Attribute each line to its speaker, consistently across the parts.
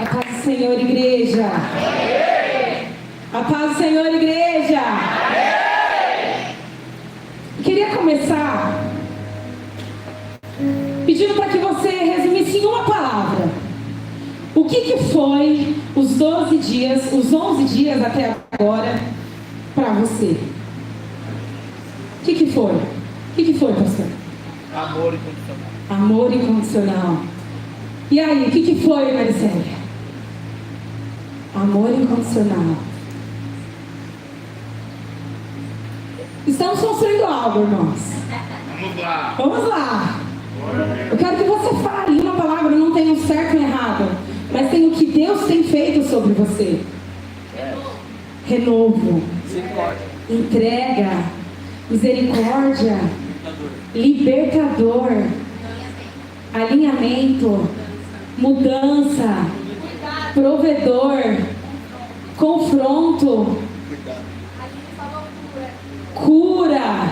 Speaker 1: A paz do Senhor, igreja. A paz do Senhor, igreja. Queria começar pedindo para que você resumisse em uma palavra. O que foi os 11 dias até agora para você? O que foi? O que foi, pastor?
Speaker 2: Amor incondicional.
Speaker 1: Amor incondicional. E aí, o que foi, Maricele? Amor incondicional. Estamos construindo algo, irmãos.
Speaker 2: Vamos lá.
Speaker 1: Vamos lá. Eu quero que você fale uma palavra, não tem um certo e um errado, mas tem o que Deus tem feito sobre você. Renovo. Entrega. Misericórdia. Libertador. Alinhamento. Mudança. Provedor. Confronto. Cura.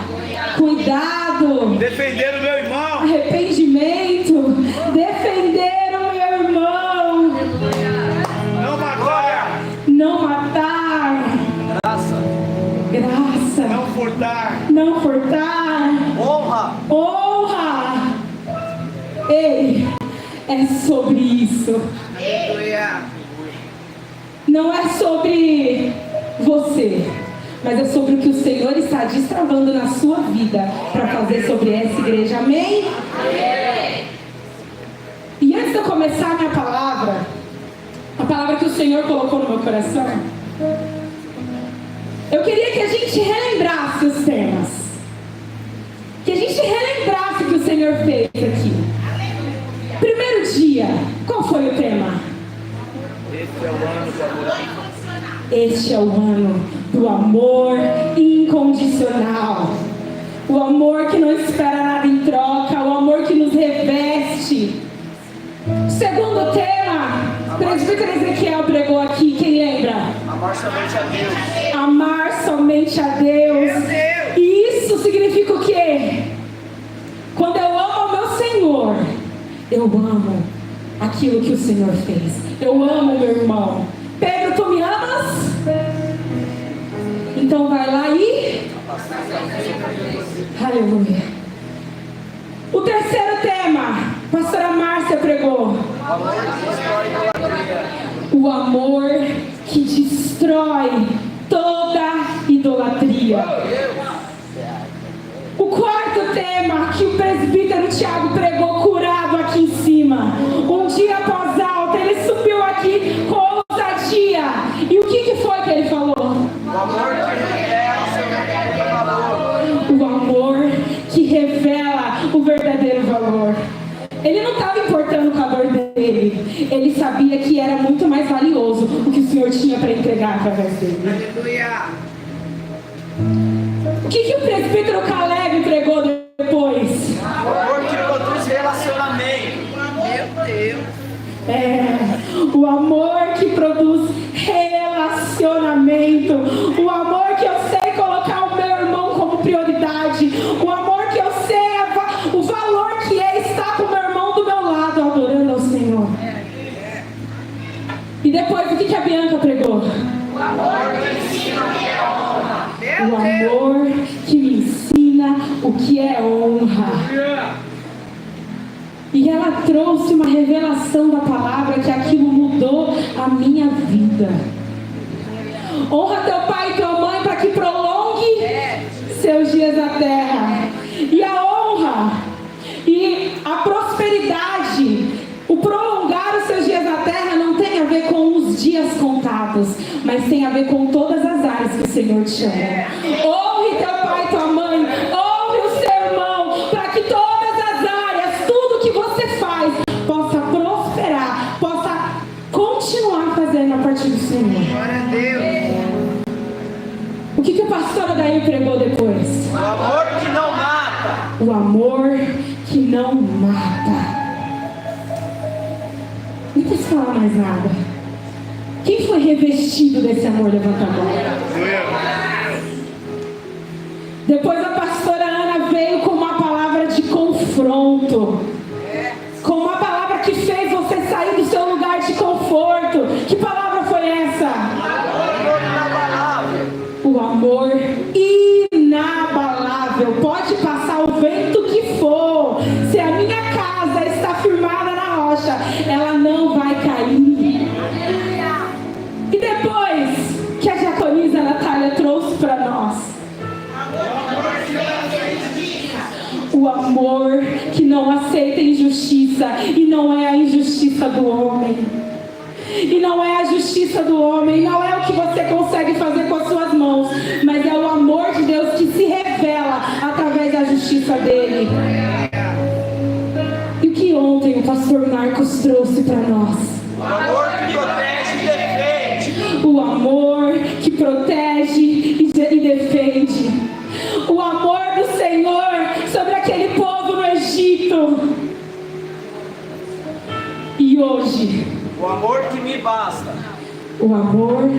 Speaker 1: Cuidado.
Speaker 2: Defender o meu irmão.
Speaker 1: Arrependimento. Defender o meu irmão.
Speaker 2: Não matar.
Speaker 1: Não matar. Graça.
Speaker 2: Não furtar.
Speaker 1: Não furtar.
Speaker 2: Honra.
Speaker 1: Honra. Ei, é sobre isso.
Speaker 2: Aleluia.
Speaker 1: Não é sobre você, mas é sobre o que o Senhor está destravando na sua vida para fazer sobre essa igreja. Amém? Amém. E antes de eu começar a minha palavra, a palavra que o Senhor colocou no meu coração, eu queria que a gente relembrasse os temas. Que a gente relembrasse o que o Senhor fez aqui. Primeiro dia, qual foi o tema?
Speaker 2: Este é o ano do amor.
Speaker 1: Este é o ano do amor incondicional. O amor que não espera nada em troca. O amor que nos reveste. Segundo tema, o presbítero Ezequiel pregou aqui, quem lembra?
Speaker 2: Amar somente a Deus.
Speaker 1: Amar somente a Deus. E isso significa o quê? Quando eu amo o meu Senhor, eu amo aquilo que o Senhor fez. Eu amo meu irmão. Pedro, tu me amas? Então vai lá e... Aleluia. O terceiro tema, pastora Márcia pregou. O amor que destrói toda idolatria. O quarto tema que o presbítero Tiago pregou, curado aqui em cima. Um dia após alta, ele subiu aqui com ousadia. E o que foi que ele falou?
Speaker 2: O amor que revela o seu verdadeiro valor.
Speaker 1: O amor que revela o verdadeiro valor. Ele não estava importando com a dor dele. Ele sabia que era muito mais valioso o que o Senhor tinha para entregar através dele.
Speaker 2: Aleluia.
Speaker 1: O que o presbítero Caleb entregou depois?
Speaker 2: O amor que produz relacionamento. Meu Deus.
Speaker 1: O amor que produz relacionamento. O amor que eu sei colocar o meu irmão como prioridade. O amor que eu sei o valor que é estar com o meu irmão do meu lado adorando ao Senhor. E depois o que a Bianca pregou?
Speaker 2: O amor que ensina o que é honra.
Speaker 1: O amor que me ensina o que é honra. E ela trouxe uma revelação da palavra que aquilo mudou a minha vida. Honra teu pai e tua mãe para que prolongue seus dias na terra. E a honra e a prosperidade, o prolongar os seus dias na terra não tem a ver com os dias contados, mas tem a ver com todas as áreas que o Senhor te chama. Honre teu pai e tua mãe, honre o seu irmão, para que todas as áreas, tudo que você faz, possa prosperar, possa continuar fazendo a partir do Senhor.
Speaker 2: Glória a Deus.
Speaker 1: O que o pastor Adair pregou depois?
Speaker 2: O amor que não mata.
Speaker 1: O amor que não mata. Não preciso falar mais nada. Quem foi revestido desse amor? Levanta a mão. Depois a pastora Ana veio com uma palavra de confronto. Com uma palavra que fez você sair do seu lugar de conforto. conforto. Que palavra foi essa? O amor inabalável. Pode passar o vento que for. Se a minha casa está firmada na rocha, ela não vai cair. E depois que a diaconisa Natália trouxe para nós o amor que não aceita injustiça, e não é a injustiça do homem, e não é a justiça do homem, não é o que você consegue fazer com as suas mãos, mas é o amor de Deus que se revela através da justiça dele. E o que ontem o pastor Marcos trouxe para nós?
Speaker 2: O amor que protege e defende.
Speaker 1: O amor que protege e defende. O amor do Senhor sobre aquele povo no Egito. E hoje,
Speaker 2: o amor que me basta.
Speaker 1: O amor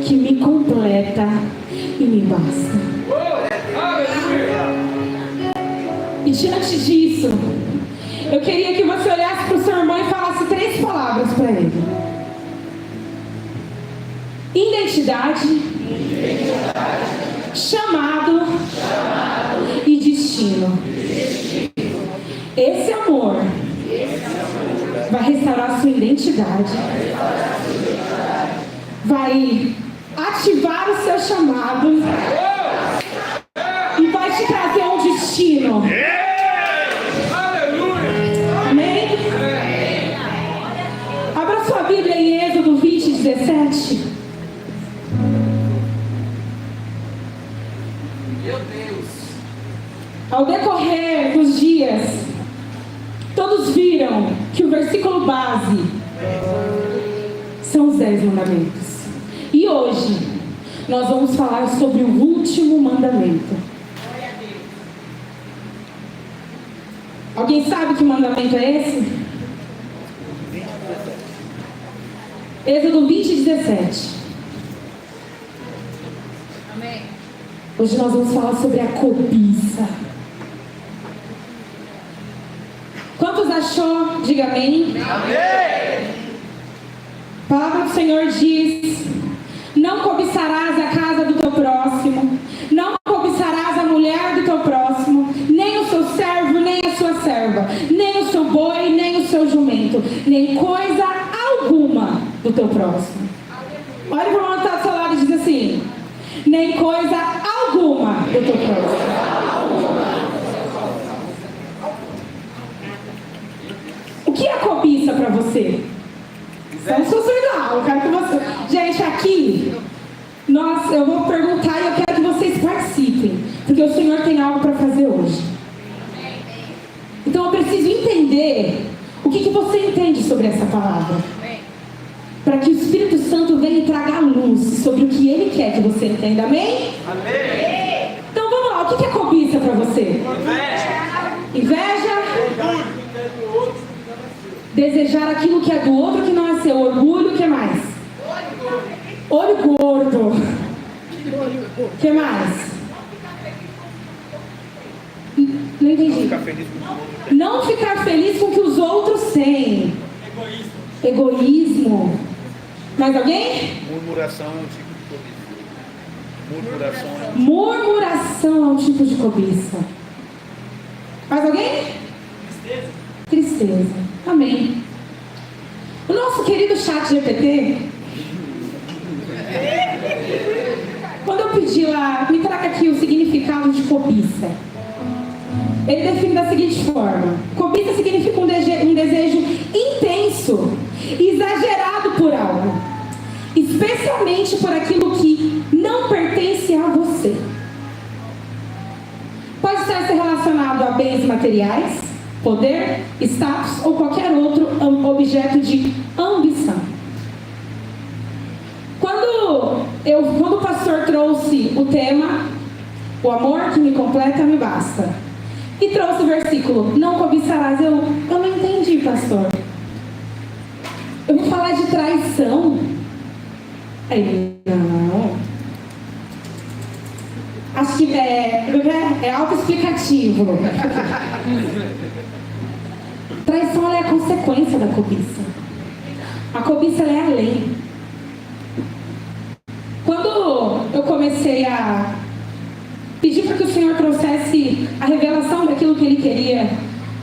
Speaker 1: que me completa e me basta. E diante disso, eu queria que você olhasse para o seu irmão e falasse 3 palavras para ele: identidade, chamado e destino. Esse amor vai restaurar a sua identidade, vai ativar o seu chamado e vai te trazer um destino. Amém? Abra sua Bíblia em Êxodo 20:17.
Speaker 2: Meu Deus.
Speaker 1: Ao decorrer dos dias, todos viram que o versículo base são os 10 mandamentos. E hoje nós vamos falar sobre o último mandamento. Alguém sabe que mandamento é esse? Êxodo 20:17.
Speaker 3: Amém.
Speaker 1: Hoje nós vamos falar sobre a cobiça. Quantos achou? Diga amém.
Speaker 2: Amém.
Speaker 1: A palavra do Senhor diz: não cobiçarás a casa do teu próximo, não cobiçarás a mulher do teu próximo, nem o seu servo, nem a sua serva, nem o seu boi, nem o seu jumento, nem coisa alguma do teu próximo. Olha para o irmão que está do seu lado e diz assim: nem coisa alguma do teu próximo. O que é cobiça para você? Estamos construindo algo. Eu quero que você... Gente, aqui, eu vou perguntar e eu quero que vocês participem, porque o Senhor tem algo para fazer hoje. Então eu preciso entender o que você entende sobre essa palavra, para que o Espírito Santo venha e traga a luz sobre o que Ele quer que você entenda. Amém?
Speaker 2: Amém.
Speaker 1: Então vamos lá, o que é cobiça para você? Inveja? Desejar aquilo que é do outro que não é seu. Orgulho, o que mais? Olho gordo. O que mais? Não entendi. Não ficar feliz com o que os outros têm. Egoísmo. Mais alguém?
Speaker 4: Murmuração é um tipo de cobiça.
Speaker 1: Murmuração é um tipo de cobiça. Mais alguém? Tristeza. Amém. O nosso querido chat GPT, quando eu pedi lá, me traga aqui o significado de cobiça, ele define da seguinte forma: cobiça significa um desejo intenso e exagerado por algo, especialmente por aquilo que não pertence a você. Pode estar relacionado a bens materiais, poder, status ou qualquer outro objeto de ambição. Quando o pastor trouxe o tema, o amor que me completa me basta, e trouxe o versículo, não cobiçarás, eu não entendi, pastor. Eu vou falar de traição. Aí, não. Acho que é autoexplicativo. Traição é a consequência da cobiça. A cobiça ela é além. Quando eu comecei a pedir para que o Senhor trouxesse a revelação daquilo que Ele queria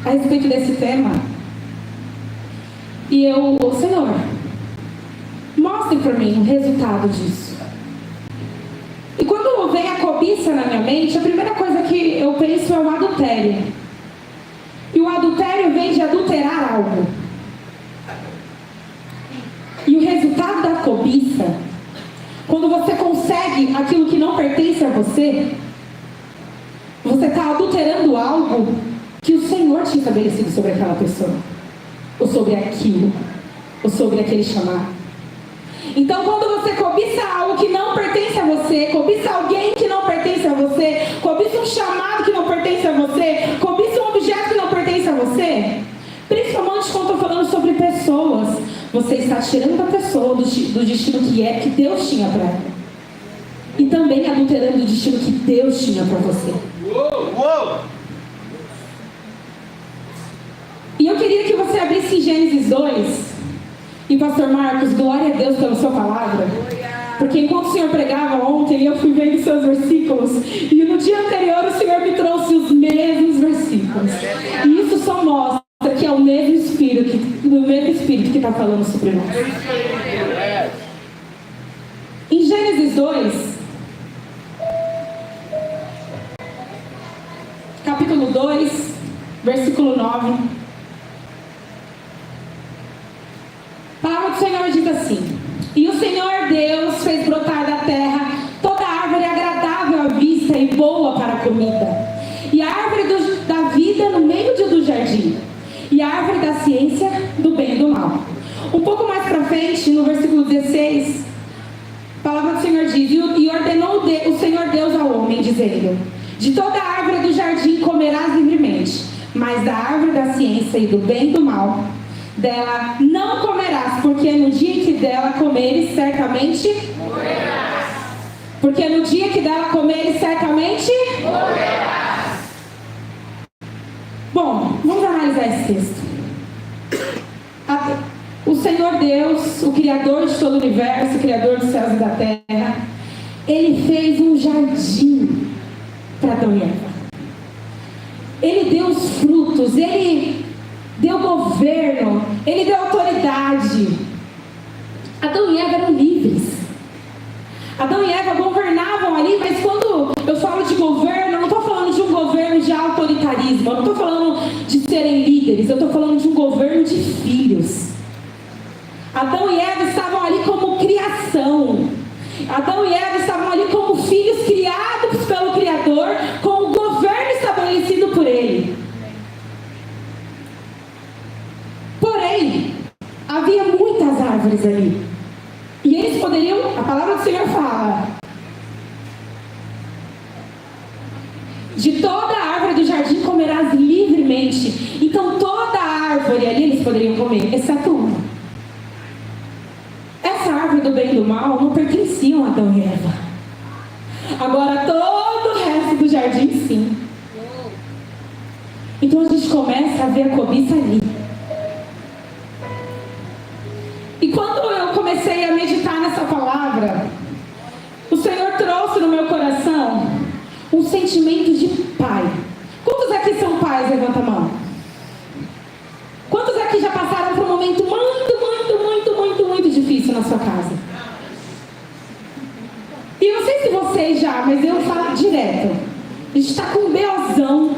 Speaker 1: a respeito desse tema, e eu, Senhor, mostre para mim o resultado disso. E quando vem a cobiça na minha mente, a primeira coisa que eu penso é o adultério. E o adultério vem de adulterar algo. E o resultado da cobiça, quando você consegue aquilo que não pertence a você, você está adulterando algo que o Senhor tinha estabelecido sobre aquela pessoa, ou sobre aquilo, ou sobre aquele chamado. Então, quando você cobiça algo que não pertence a você, cobiça alguém que não pertence a você, cobiça um chamado que não pertence a você, cobiça um objeto que não pertence a você, principalmente quando estou falando sobre pessoas, você está tirando a pessoa do destino que Deus tinha para ela. E também adulterando o destino que Deus tinha para você.
Speaker 2: Uou!
Speaker 1: E eu queria que você abrisse Gênesis 2. E pastor Marcos, glória a Deus pela sua palavra. Porque enquanto o Senhor pregava ontem, eu fui vendo seus versículos. E no dia anterior o Senhor me trouxe os mesmos versículos. E isso só mostra que é o mesmo Espírito que está falando sobre nós. Em Gênesis 2, capítulo 2, versículo 9. A palavra do Senhor diz assim: e o Senhor Deus fez brotar da terra toda árvore agradável à vista e boa para a comida, e a árvore da vida no meio do jardim, e a árvore da ciência do bem e do mal. Um pouco mais para frente, no versículo 16, a palavra do Senhor diz: e ordenou o Senhor Deus ao homem, dizendo: de toda a árvore do jardim comerás livremente, mas da árvore da ciência e do bem e do mal dela não comerás, porque no dia que dela comeres, certamente morrerás. Porque no dia que dela comeres, certamente morrerás. Bom, vamos analisar esse texto. O Senhor Deus, o Criador de todo o universo, o Criador dos céus e da terra, Ele fez um jardim para Adão e Eva. Ele deu os frutos, Ele deu governo, Ele deu autoridade. Adão e Eva eram livres. Adão e Eva governavam ali, mas quando eu falo de governo, eu não estou falando de um governo de autoritarismo, eu não estou falando de serem líderes, eu estou falando de um governo de filhos. Adão e Eva estavam ali como criação. Adão e Eva estavam ali como filhos criados pelo Criador, com o governo estabelecido por Ele. Porém, havia muitas árvores ali. E eles poderiam, a palavra do Senhor fala: de toda a árvore do jardim comerás livremente. Então toda a árvore ali eles poderiam comer, exceto uma. Essa árvore do bem e do mal não pertenciam a Adão e Eva. Agora todo o resto do jardim sim. Então a gente começa a ver a cobiça ali. E quando eu comecei a meditar nessa palavra, o Senhor trouxe no meu coração um sentimento de pai. Quantos aqui são pais? Levanta a mão. Quantos aqui já passaram por um momento muito difícil na sua casa? E eu não sei se vocês já, mas eu falo direto. A gente está com um BOzão.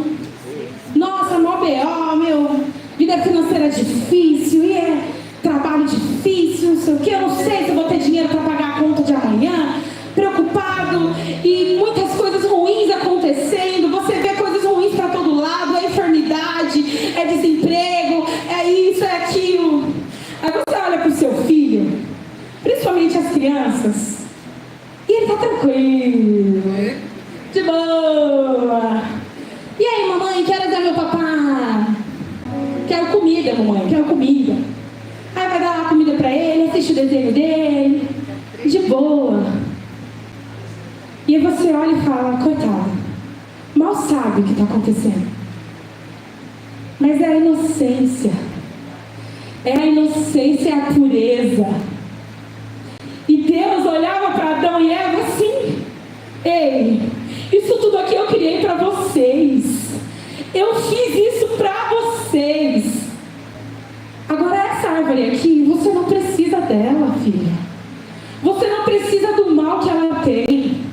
Speaker 1: Nossa, mó BO, meu. Vida financeira difícil, e é trabalho difícil, não sei o que. Eu não sei se eu vou ter dinheiro para pagar a conta de amanhã. Preocupado, e muitas coisas ruins acontecendo. Você vê coisas ruins para todo lado. É enfermidade, é desemprego, é isso, é aquilo. Aí você olha para o seu filho, principalmente as crianças, e ele está tranquilo, de boa. E aí, mamãe, quero dar meu papá? Quero comida, mamãe, quero comida. Aí vai dar lá comida para ele, assiste o desenho dele, de boa. E aí você olha e fala: coitado, mal sabe o que está acontecendo. Mas é a inocência. É a inocência, é a pureza. E Deus olhava para Adão e Eva assim: ei, isso tudo aqui eu criei para vocês. Eu fiz isso para vocês. Agora essa árvore aqui, você não precisa dela, filha. Você não precisa do mal que ela tem.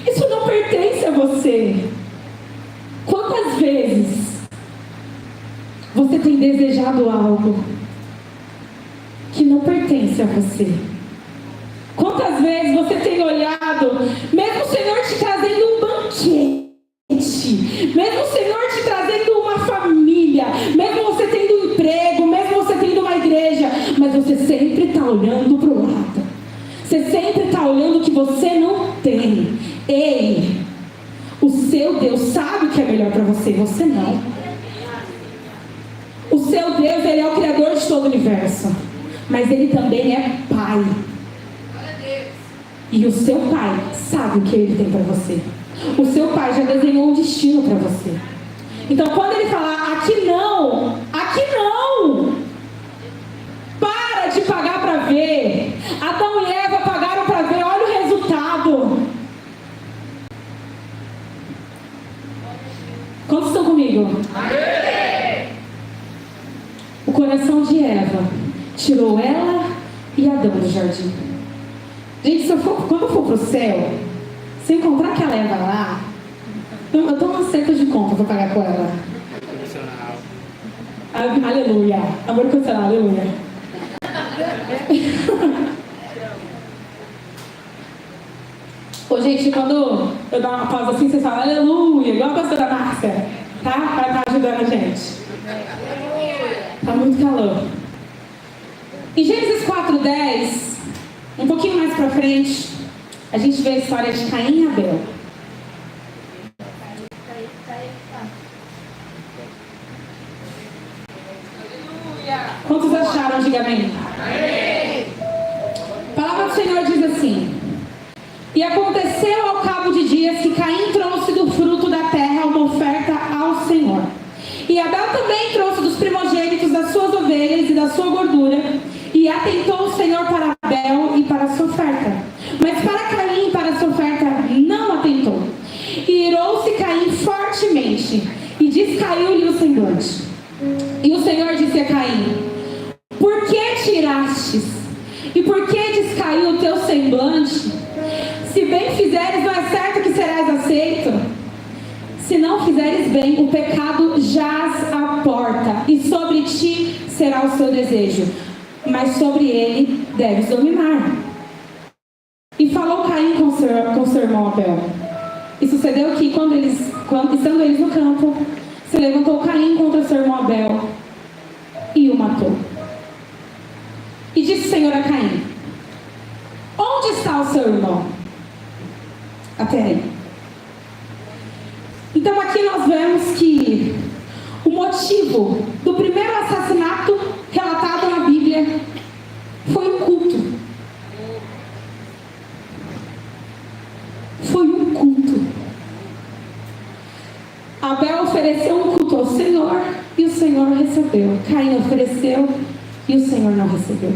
Speaker 1: Isso não pertence a você. Quantas vezes você tem desejado algo que não pertence a você? Quantas vezes você tem olhado, mesmo o Senhor te trazendo um banquete, mesmo o Senhor te trazendo uma família, mesmo você tendo um emprego, mesmo você tendo uma igreja, mas você sempre está olhando para o lado. Você sempre está olhando o que você não tem. Ei, o seu Deus sabe o que é melhor para você, você não. O seu Deus, Ele é o Criador de todo o universo, mas Ele também é Pai. E o seu Pai sabe o que Ele tem para você. O seu Pai já desenhou um destino para você. Então quando Ele falar, aqui não, para de pagar para ver. Adão e Eva pagaram para ver, olha o resultado. Quantos estão comigo? Amém. O coração de Eva tirou ela e Adão do jardim. Gente, quando eu for para o céu, se eu encontrar aquela Eva lá, eu dou uma certa de conta para pagar com ela. Aleluia. Amor condicional, aleluia. Ô, gente, quando eu dou uma pausa assim, vocês falam aleluia, igual a pastora Márcia, tá? Vai estar ajudando a gente. Tá muito calor. Em Gênesis 4:10, um pouquinho mais pra frente, a gente vê a história de Caim e Abel. Quantos acharam? Diga amém. A palavra do Senhor diz assim: e aconteceu ao cabo de dias que Caim trouxe do fruto da terra uma oferta ao Senhor. E Abel também trouxe dos primogênitos das suas ovelhas e da sua gordura. E atentou o Senhor para Abel e para a sua oferta. Mas para Caim e para a sua oferta não atentou. E irou-se Caim fortemente, e descaiu-lhe o semblante. E o Senhor disse a Caim: por que tirastes? E por que descaiu o teu semblante? Se bem fizeres, não é certo que serás aceito. Se não fizeres bem, o pecado jaz à porta, e sobre ti será o seu desejo, mas sobre ele deves dominar. E falou Caim com seu irmão Abel. E sucedeu que, estando eles no campo, se levantou Caim contra seu irmão Abel e o matou. E disse o Senhor a Caim: onde está o seu irmão? Até aí. Então aqui nós vemos que o motivo do primeiro assassinato relatado na Bíblia foi um culto. Foi um culto. Abel ofereceu um culto ao Senhor e o Senhor recebeu. Caim ofereceu e o Senhor não recebeu.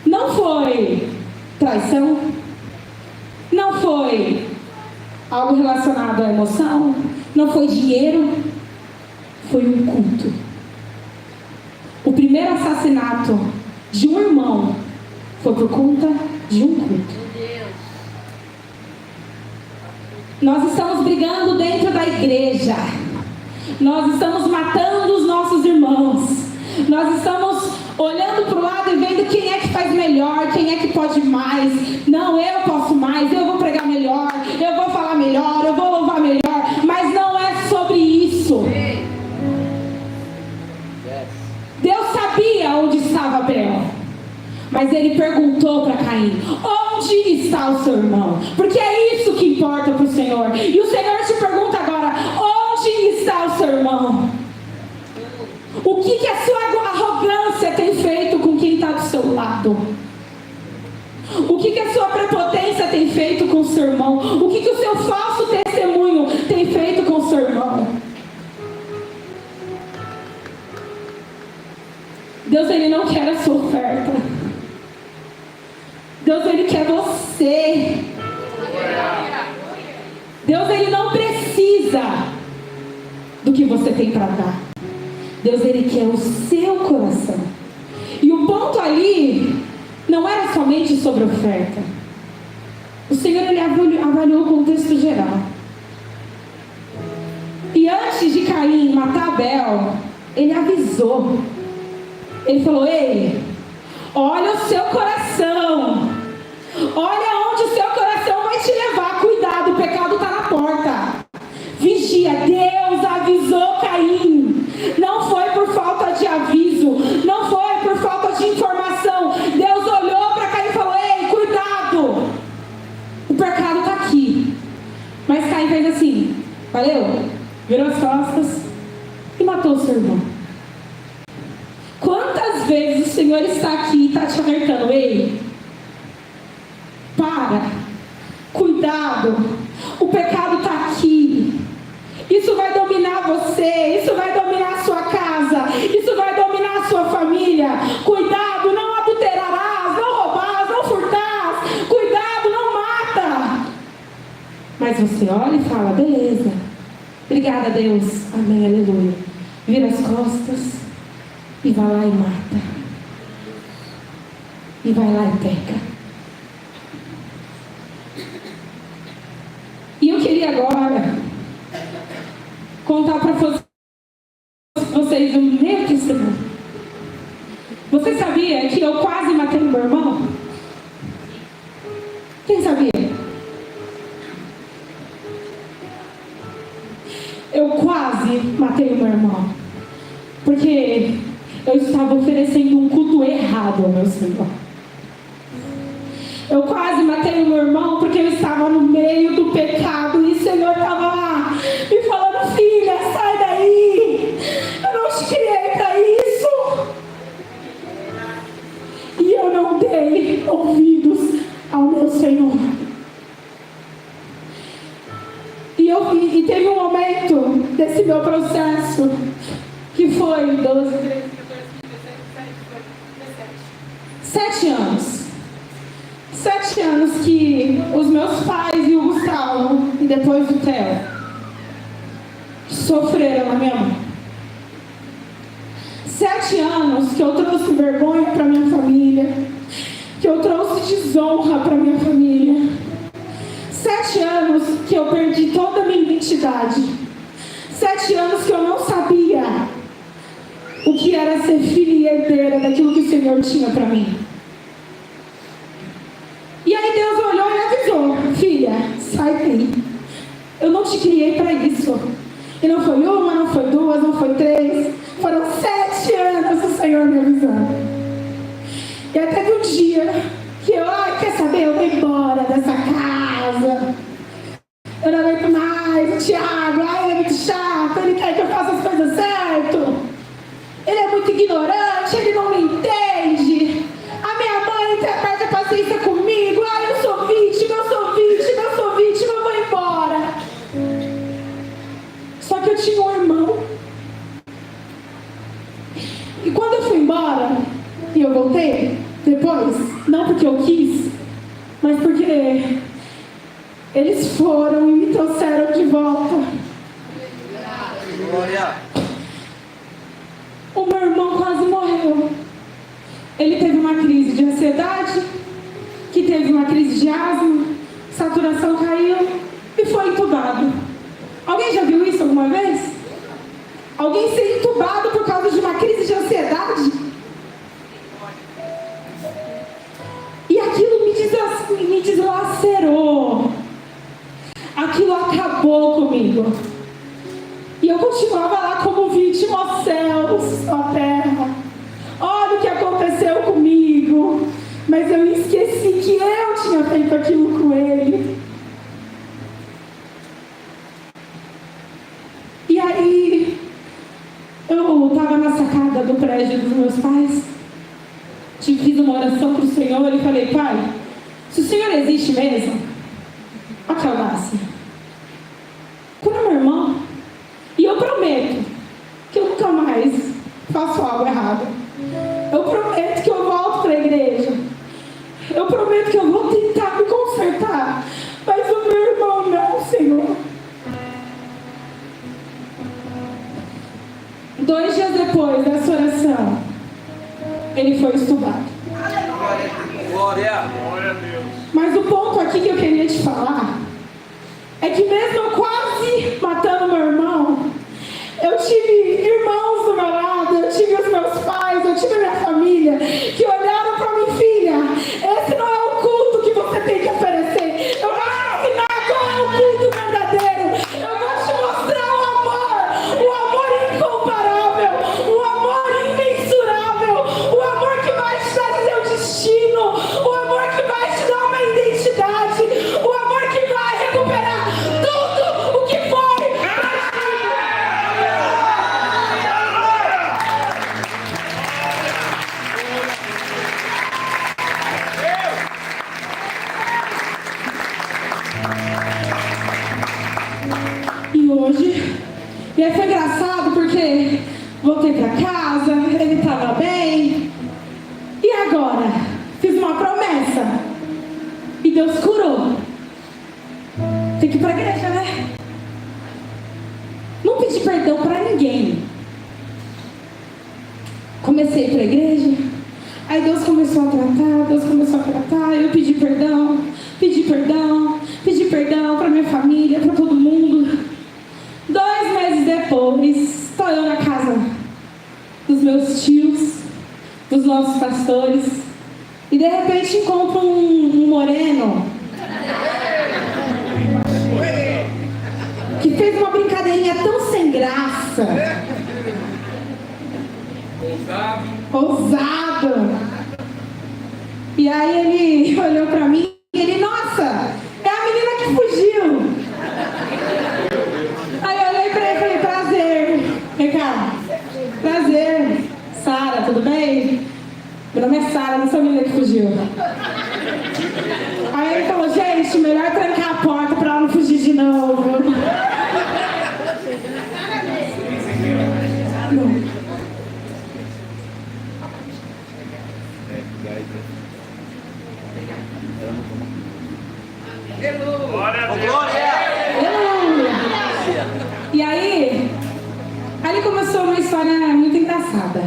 Speaker 1: Não foi traição, não foi algo relacionado à emoção, não foi dinheiro, foi um culto. O primeiro assassinato de um irmão foi por conta de um culto. Nós estamos brigando dentro da igreja. Nós estamos matando os nossos irmãos. Nós estamos olhando para o lado e vendo quem é que faz melhor, quem é que pode mais. Não, eu posso mais, eu vou pregar melhor, eu vou falar melhor, eu vou louvar melhor. Mas não é sobre isso. Deus sabia onde estava Abel, mas ele perguntou para Caim: onde está o seu irmão? Porque é isso que importa para o Senhor. E o Senhor te pergunta agora: onde está o seu irmão? O que a sua arrogância tem feito com quem está do seu lado? O que a sua prepotência tem feito com o seu irmão? O que o seu falso testemunho tem feito com o seu irmão? Deus, Ele não quer a sua oferta. Deus, Ele quer você. Deus, Ele não precisa do que você tem para dar. Deus, Ele quer o seu coração. E o ponto ali não era somente sobre oferta. O Senhor, Ele avaliou o contexto geral. E antes de Caim matar Abel, Ele avisou. Ele falou: ei, olha o seu coração. Olha onde o seu coração vai te levar. Cuidado, o pecado está na porta. Vigia. Deus avisou Caim. Não foi por falta de aviso. Não foi por falta de informação. Deus olhou para Caim e falou: ei, cuidado. O pecado está aqui. Mas Caim fez assim: valeu, virou as costas e matou o seu irmão. Quantas vezes o Senhor está aqui e está te alertando: ei, para, cuidado, o pecado está aqui. Isso vai dominar você, isso vai dominar a sua casa, isso vai dominar a sua família. Cuidado, não adulterarás, não roubarás, não furtarás. Cuidado, não mata. Mas você olha e fala: beleza, obrigada, Deus, amém, aleluia. Vira as costas e vai lá e mata. E vai lá e peca. E eu queria agora contar para vocês o meu testemunho. Você sabia que eu quase matei o meu irmão? Quem sabia? Eu quase matei o meu irmão. Porque eu estava oferecendo um culto errado ao meu Senhor. Eu quase matei o meu irmão porque eu estava no meio do pecado e o Senhor estava lá me falando: filha, sai daí, eu não te criei para isso. E eu não dei ouvidos ao meu Senhor. E teve um momento desse meu processo que foi 12, 13, 14, 15, 16, 17, 17 anos. 7 anos que os meus pais e o Gustavo, e depois o Theo, sofreram na minha mão. 7 anos que eu trouxe vergonha para minha família, que eu trouxe desonra para minha família. 7 anos que eu perdi toda a minha identidade. 7 anos que eu não sabia o que era ser filha e herdeira daquilo que o Senhor tinha para mim. E aí Deus olhou e avisou: filha, sai daí. Eu não te criei para isso. E não foi uma, não foi duas, não foi 3. Foram 7 anos o Senhor me avisando. E até que um dia que eu, quer saber, eu vou embora dessa casa. Eu não aguento mais, o Tiago, ele é muito chato, ele quer que eu faça as coisas certo. Ele é muito ignorante, ele não me entende. A minha mãe perde a paciência comigo. Eu sou vítima, eu sou vítima, eu sou vítima, eu vou embora. Só que eu tinha um irmão. E quando eu fui embora, e eu voltei depois, não porque eu quis, mas porque eles foram e me trouxeram de volta.
Speaker 2: Glória.
Speaker 1: O meu irmão quase morreu. Ele teve uma crise de ansiedade, que teve uma crise de asma, saturação caiu e foi entubado. Alguém já viu isso alguma vez? Alguém ser entubado por causa de uma crise de ansiedade? E aquilo me deslacerou. Aquilo acabou comigo. E eu continuava lá como vítima, ó céus, ó terra. Olha o que aconteceu comigo. Mas eu esqueci que eu tinha feito aquilo com ele. E aí, eu estava na sacada do prédio dos meus pais. Fiz uma oração para o Senhor e falei: pai, se o Senhor existe mesmo, olha que audácia, cura meu irmão. E eu prometo que eu nunca mais faço algo errado. ele foi estudado.
Speaker 2: Glória a Deus.
Speaker 1: Mas o ponto aqui que eu queria te falar é que mesmo eu quase matando meu irmão, eu tive irmãos do meu lado, eu tive os meus pais, eu tive a minha família, que olharam para mim, filha, esse não é o culto que você tem que oferecer. Eu vou te ensinar qual é o culto verdadeiro. Eu vou te mostrar o amor incomparável, o amor imensurável, o amor que vai te dar seu destino, o amor que vai te dar uma identidade, o amor que vai recuperar tudo o que foi. E aí foi engraçado porque voltei pra casa, ele estava bem. E agora? Fiz uma promessa. E Deus curou. Tem que ir pra igreja, né? Não pedi perdão pra ninguém. Comecei pra igreja. Aí Deus começou a tratar, eu pedi perdão pra minha família, pra todo mundo. 2 meses depois, estou eu na casa dos meus tios, dos nossos pastores, e de repente encontro um moreno que fez uma brincadeirinha tão sem graça, ousado. E aí ele olhou pra mim e ele, nossa, é a menina que fugiu. Aí eu olhei pra ele e falei, prazer. Vem cá. Prazer. Sara, tudo bem? Meu nome é Sara, não sou a menina que fugiu. Aí ele falou, gente, melhor trancar a porta pra ela não fugir de novo. Não.
Speaker 2: Glória a Deus.
Speaker 1: E aí começou uma história muito engraçada.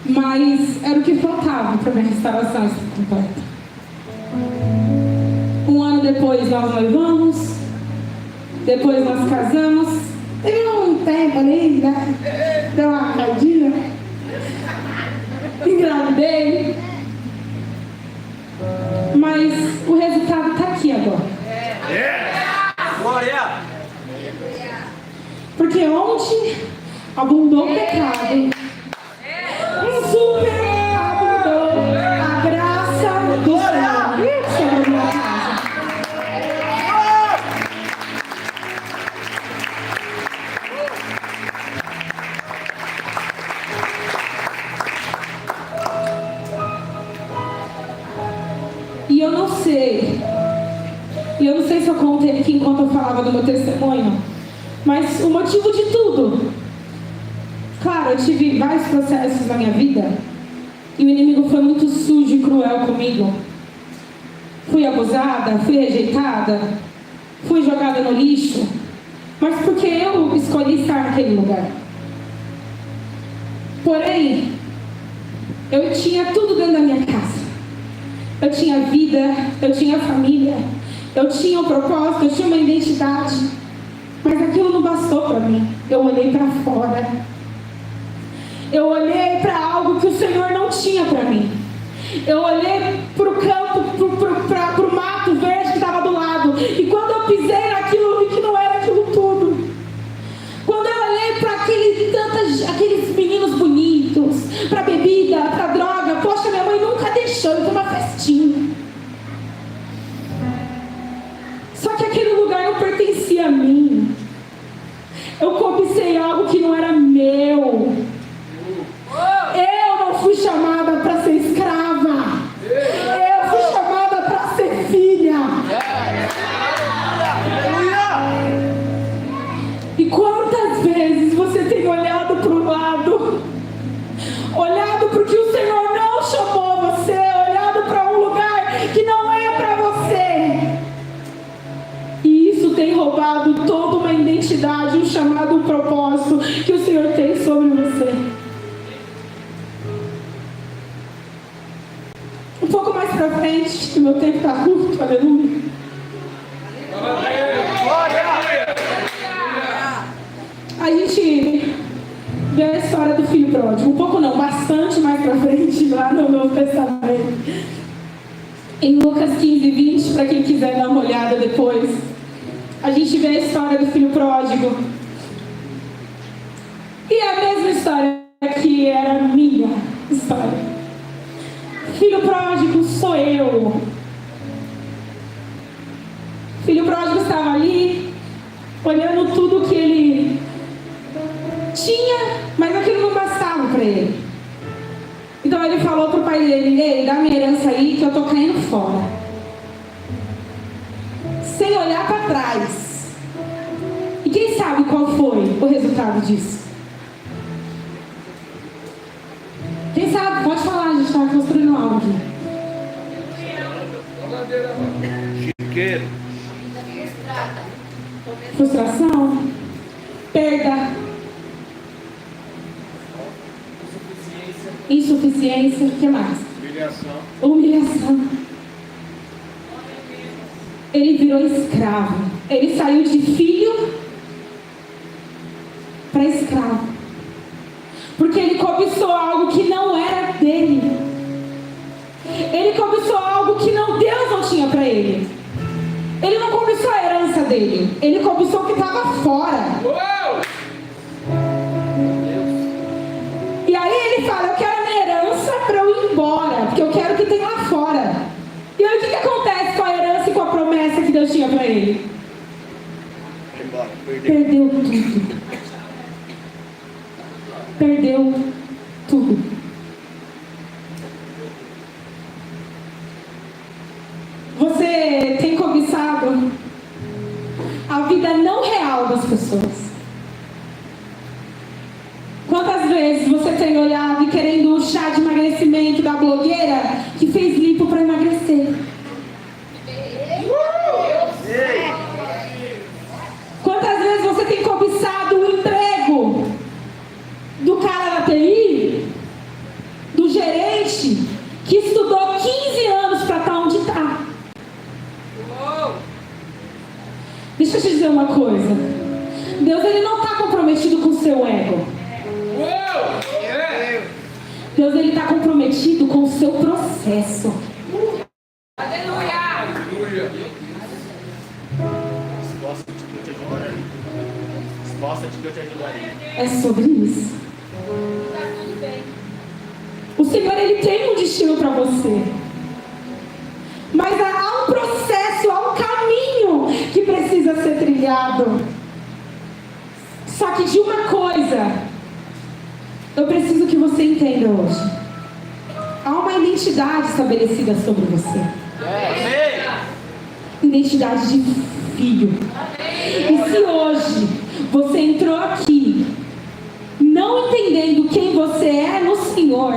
Speaker 1: Mas era o que faltava para minha restauração estar completa. 1 ano depois nós noivamos, depois nós casamos. Teve um tempo ali, né? Deu uma caidinha. Engravidei. Mas o resultado está aqui agora.
Speaker 2: Glória!
Speaker 1: Porque onde abundou o pecado, super abundou a graça do Senhor sobre a minha casa. E eu não sei se eu contei aqui enquanto eu falava do meu testemunho, mas o motivo de tudo, claro, eu tive vários processos na minha vida e o inimigo foi muito sujo e cruel comigo. Fui abusada, fui rejeitada, fui jogada no lixo, mas porque eu escolhi estar naquele lugar. Porém, eu tinha tudo dentro da minha casa. Eu tinha vida, eu tinha família, eu tinha um propósito, eu tinha uma identidade. Mas aquilo não bastou para mim. Eu olhei para fora. Eu olhei para algo que o Senhor não tinha para mim. Eu olhei para o campo, para o mato verde que estava do lado. E quando eu pisei naquilo, eu vi que não era aquilo tudo. Quando eu olhei para aqueles meninos bonitos, para bebida, para droga, poxa, minha mãe nunca deixou eu ter uma festinha. Só que aquele lugar não pertencia a mim. Eu cobicei algo que não era meu. Eu não fui chamada para ser escrava. Eu fui chamada para ser filha. E quantas vezes você tem olhado para o lado, olhado para o que o Senhor Um pouco mais pra frente, que meu tempo está curto, aleluia. A gente vê a história do filho pródigo. Um pouco não, bastante mais pra frente, lá no Novo Testamento. Em Lucas 15, 20, para quem quiser dar uma olhada depois, a gente vê a história do filho pródigo. E é a mesma história que era a minha história. Filho pródigo sou eu. Filho pródigo estava ali, olhando tudo que ele tinha, mas aquilo não bastava para ele. Então ele falou para o pai dele: ei, dá minha herança aí que eu estou caindo fora. Sem olhar para trás. E quem sabe qual foi o resultado disso? Quem sabe? Pode falar, a gente está construindo algo aqui.
Speaker 2: Chiqueiro.
Speaker 1: Frustração. Perda. Insuficiência. O que mais? Humilhação. Ele virou escravo. Ele saiu de filho para escravo. Porque ele cobiçou algo que não era dele. Ele cobiçou algo que Deus não tinha para ele. Ele não cobiçou a herança dele. Ele cobiçou o que estava fora. E aí ele fala: eu quero a minha herança para eu ir embora, porque eu quero o que tem lá fora. E aí o que acontece com a herança e com a promessa que Deus tinha para ele? Perdeu tudo. Perdeu tudo. Você tem cobiçado a vida não real das pessoas. Quantas vezes você tem olhado e querendo o chá de emagrecimento da blogueira que fez lipo para emagrecer? Quantas vezes você tem cobiçado o emprego do cara da TI, do gerente, que estudou 15 anos para estar onde está? Deixa eu te dizer uma coisa. Deus, ele não está comprometido com o seu ego. Deus, ele está comprometido com o seu processo. Aleluia. É sobre isso. O Senhor, ele tem um destino para você. Mas há um processo, há um caminho que precisa ser trilhado. Só que de uma coisa eu preciso que você entenda hoje. Há uma identidade estabelecida sobre você. Identidade de filho. E se hoje você entrou aqui não entendendo quem você é no Senhor,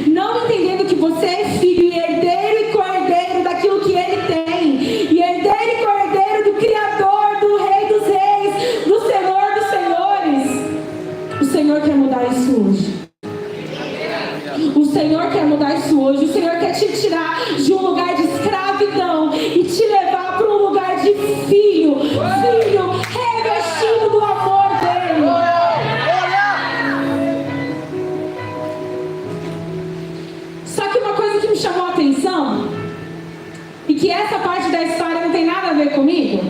Speaker 1: não entendendo que você é filho e herdeiro e co-herdeiro daquilo que Ele tem, e herdeiro e co-herdeiro do Criador, do Rei dos Reis, do Senhor dos Senhores, o Senhor quer mudar isso hoje. O Senhor quer mudar isso hoje. O Senhor quer te tirar de um lugar de escravidão e te levar para um lugar de filho. Filho revestido do amor dele. Só que uma coisa que me chamou a atenção, e que essa parte da história não tem nada a ver comigo,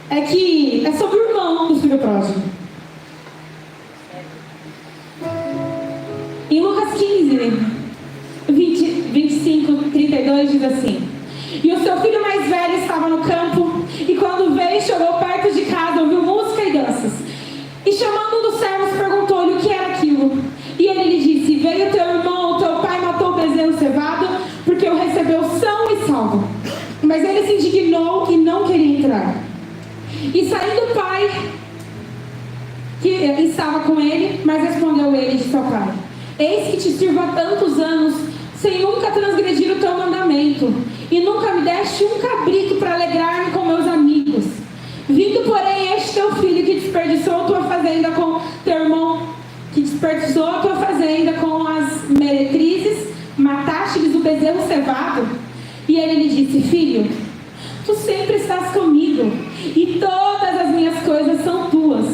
Speaker 1: é que é sobre o irmão do filho pródigo. Em Lucas 15, 25, 32 diz assim: e o seu filho mais velho estava no campo, e quando veio, chegou perto de casa, ouviu música e danças. E chamando um dos servos, perguntou-lhe o que era aquilo. E ele lhe disse: veio teu irmão, teu pai matou o bezerro cevado, porque o recebeu são e salvo. Mas ele se indignou e não queria entrar. E saindo o pai, que estava com ele, mas respondeu ele de seu pai: eis que te sirvo há tantos anos, sem nunca transgredir o teu mandamento, e nunca me deste um cabrito para alegrar-me com meus amigos. Vindo, porém, este teu filho que desperdiçou a tua fazenda com teu irmão, que desperdiçou a tua fazenda com as meretrizes, mataste-lhes bezerro cevado? E ele lhe disse: filho, tu sempre estás comigo, e todas as minhas coisas são tuas.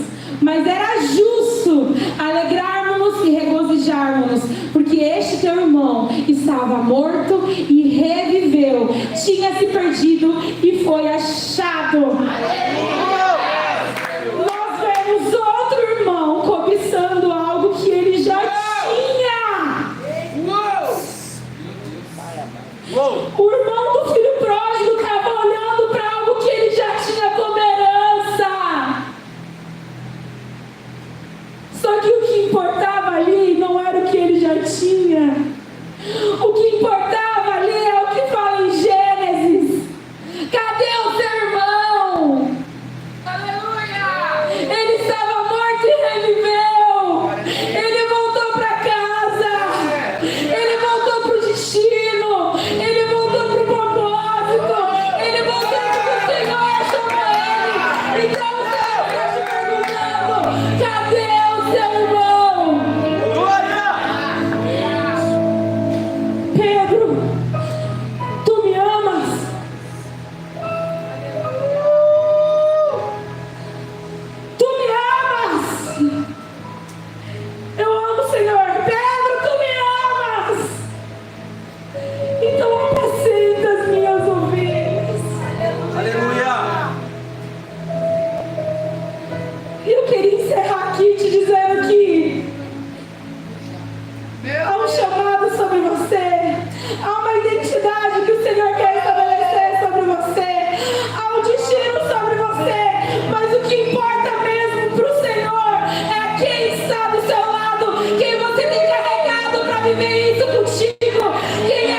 Speaker 1: Mas era justo alegrarmos-nos e regozijarmos-nos, porque este teu irmão estava morto e reviveu, tinha se perdido e foi achado. Nós vemos outro irmão cobiçando algo que ele já tinha. O irmão do filho pródigo estava olhando para algo que ele já tinha como herança. Só que o que importava ali não era o que ele já tinha. O que importava ali é o que fala em Gênesis. Cadê o seu irmão? Aleluia! Ele estava morto e reviveu. Ele voltou para casa. Ele voltou para o destino. Ele voltou para o propósito. Ele voltou para o Senhor chamou ele. Então o Senhor está te perguntando: cadê seu irmão? Pedro, tu me amas? Tu me amas? Eu amo, Senhor. Pedro, tu me amas? Então apacenta as minhas ovelhas.
Speaker 2: Aleluia!
Speaker 1: E eu queria encerrar aqui te dizendo que há um chamado sobre você, há uma identidade que o Senhor quer estabelecer sobre você, há um destino sobre você, mas o que importa mesmo para o Senhor é quem está do seu lado, quem você tem carregado para viver isso contigo, quem é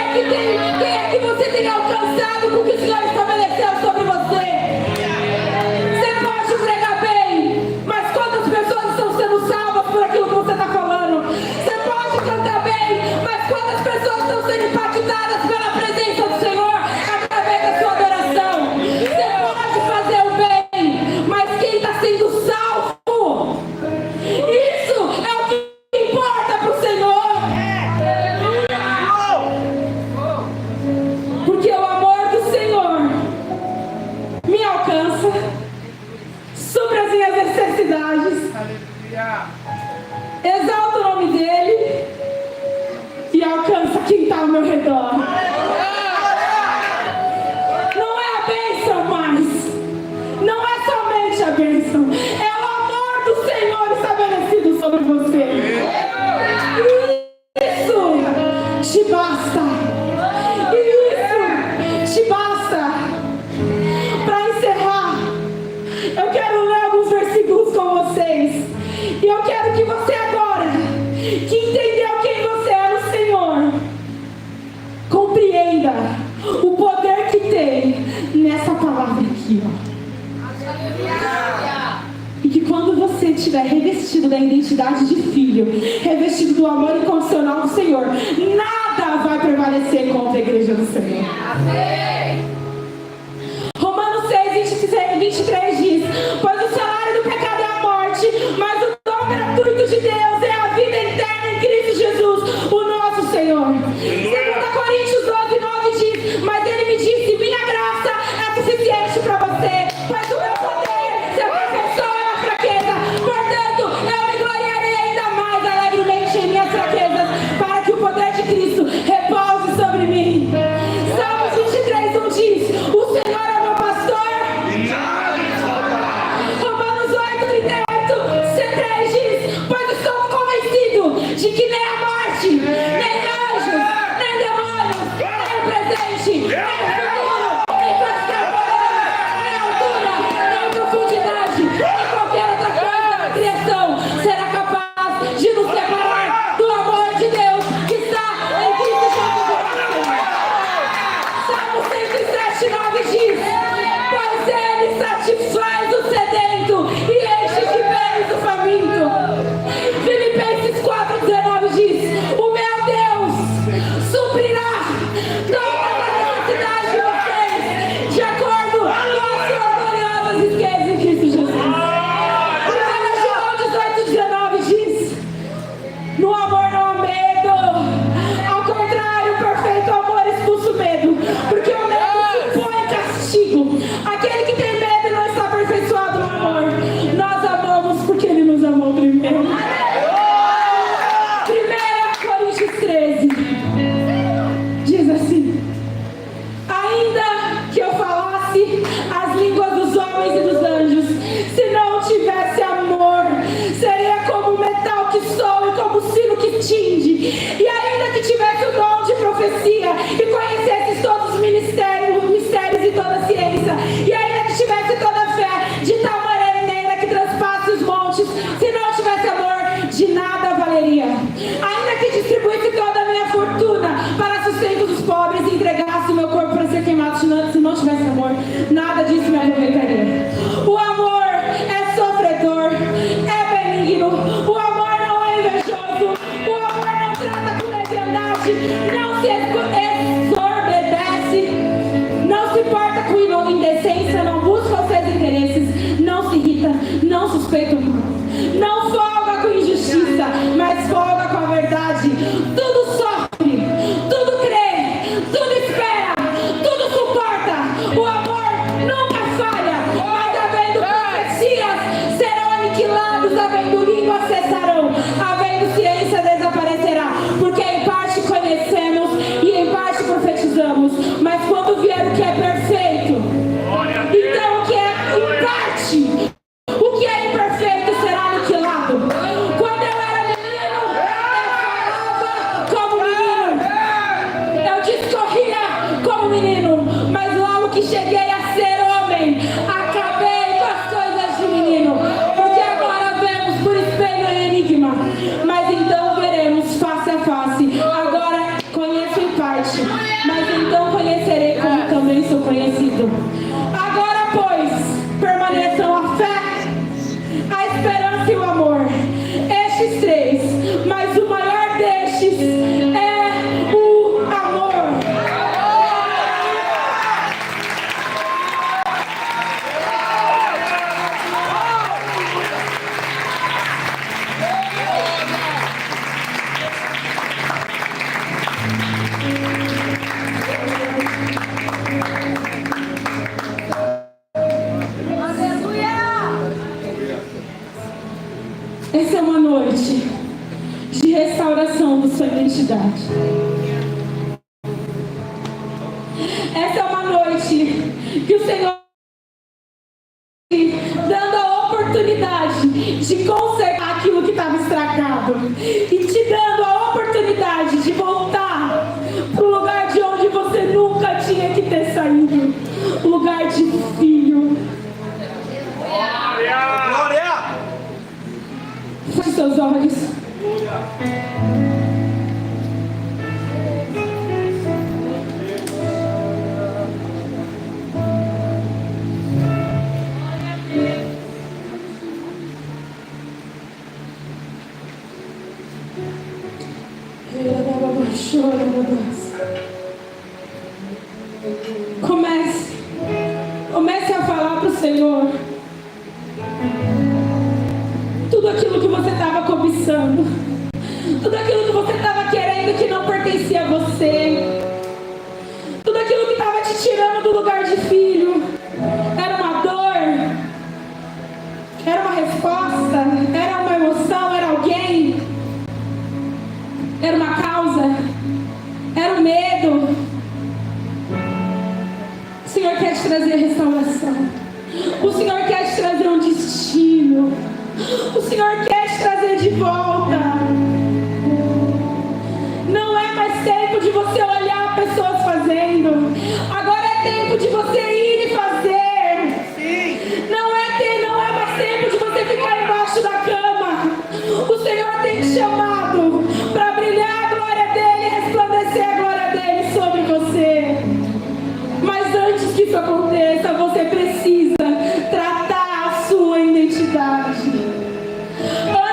Speaker 1: que você tem alcançado com o que o Senhor estabeleceu sobre você. Você pode pregar bem, mas quantas pessoas estão sendo salvas por aquilo que você está falando? Você pode cantar bem, mas quantas pessoas estão sendo impactadas pela presença do Senhor através da sua adoração? Você pode fazer o bem, mas quem está sendo salvo? Isso é o que importa para o Senhor. Porque o amor do Senhor me alcança, supre as minhas necessidades, exalta o nome dele e alcança quem está ao meu redor. Não é a bênção mais, não é somente a bênção, é o amor do Senhor estabelecido sobre você. Isso te basta. Isso te basta. Para encerrar, eu quero ler alguns versículos com vocês. E eu quero que você agora, que entendeu quem você é no Senhor, compreenda o poder que tem nessa palavra aqui, ó. E que quando você estiver revestido da identidade de filho, revestido do amor incondicional do Senhor, nada vai prevalecer contra a igreja do Senhor. Romanos 6:23 diz: pois o salário do pecado é a morte, mas o dom gratuito de Deus é a vida eterna em Cristo Jesus, o nosso Senhor. 2 Coríntios 12:9 diz: mas ele me disse: minha graça é suficiente para você, pois o meu poder se aperfeiçoa na fraqueza. Portanto, eu me gloriarei ainda mais alegremente em minhas fraquezas, para que o poder de Cristo repouse sobre mim. Salmos 23 toda a minha fortuna para sustento dos pobres e entregasse o meu corpo para ser queimado, se não tivesse amor, nada disso me aproveitaria. O amor é sofredor, é benigno, o amor não é invejoso, o amor não trata com leviandade, não se exorbedece, não se importa com indecência, não busca os seus interesses, não se irrita, não suspeita o mal, não folga com injustiça, mas folga com a verdade. Tudo sofre, tudo crê, tudo espera, tudo suporta. O amor nunca falha, mas havendo profecias serão aniquilados, havendo línguas cessarão, havendo ciência desaparecerá, porque em parte conhecemos e em parte profetizamos, mas quando vier o que é perfeito, então o que é em parte, o que é imperfeito será aniquilado. Quando eu era menino, eu falava como menino, eu discorria como menino, mas logo que cheguei a ser homem, acabei com as coisas de menino, porque agora vemos por espelho e enigma, mas então veremos face a face. Agora conheço em parte, mas então conhecerei como também sou conhecido. Agora, pois, permaneçam a fé, a esperança e o amor. Estes três, mas o maior destes é o amor. Essa é uma noite de restauração da sua identidade. Essa é uma noite que o Senhor dando a oportunidade de consertar aquilo que estava estragado e te dando a oportunidade de voltar para o lugar de onde você nunca tinha que ter saído, o lugar de filho.
Speaker 2: Glória!
Speaker 1: Feche seus olhos. Comece a falar para o Senhor tudo aquilo que você estava cobiçando, tudo aquilo que você estava querendo que não pertencia a você, tudo aquilo que estava te tirando do lugar de filho. Era uma dor, era uma resposta, era uma emoção, era alguém, era uma causa, era um medo. O Senhor quer te trazer restauração, o Senhor quer te trazer um destino, o Senhor quer te trazer de volta. Não é mais tempo de você olhar pessoas fazendo, agora é tempo de você ir e fazer. Não é mais tempo de você ficar embaixo da cama. O Senhor tem te chamado para brilhar a glória dele, resplandecer a glória dele sobre você. Mas antes que isso aconteça, você precisa tratar a sua identidade.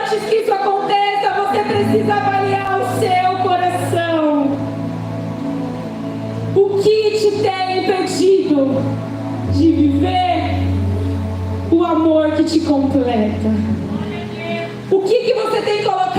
Speaker 1: Antes que isso aconteça, você precisa avaliar o seu coração. O que te tem impedido de viver o amor que te completa? O que você tem colocado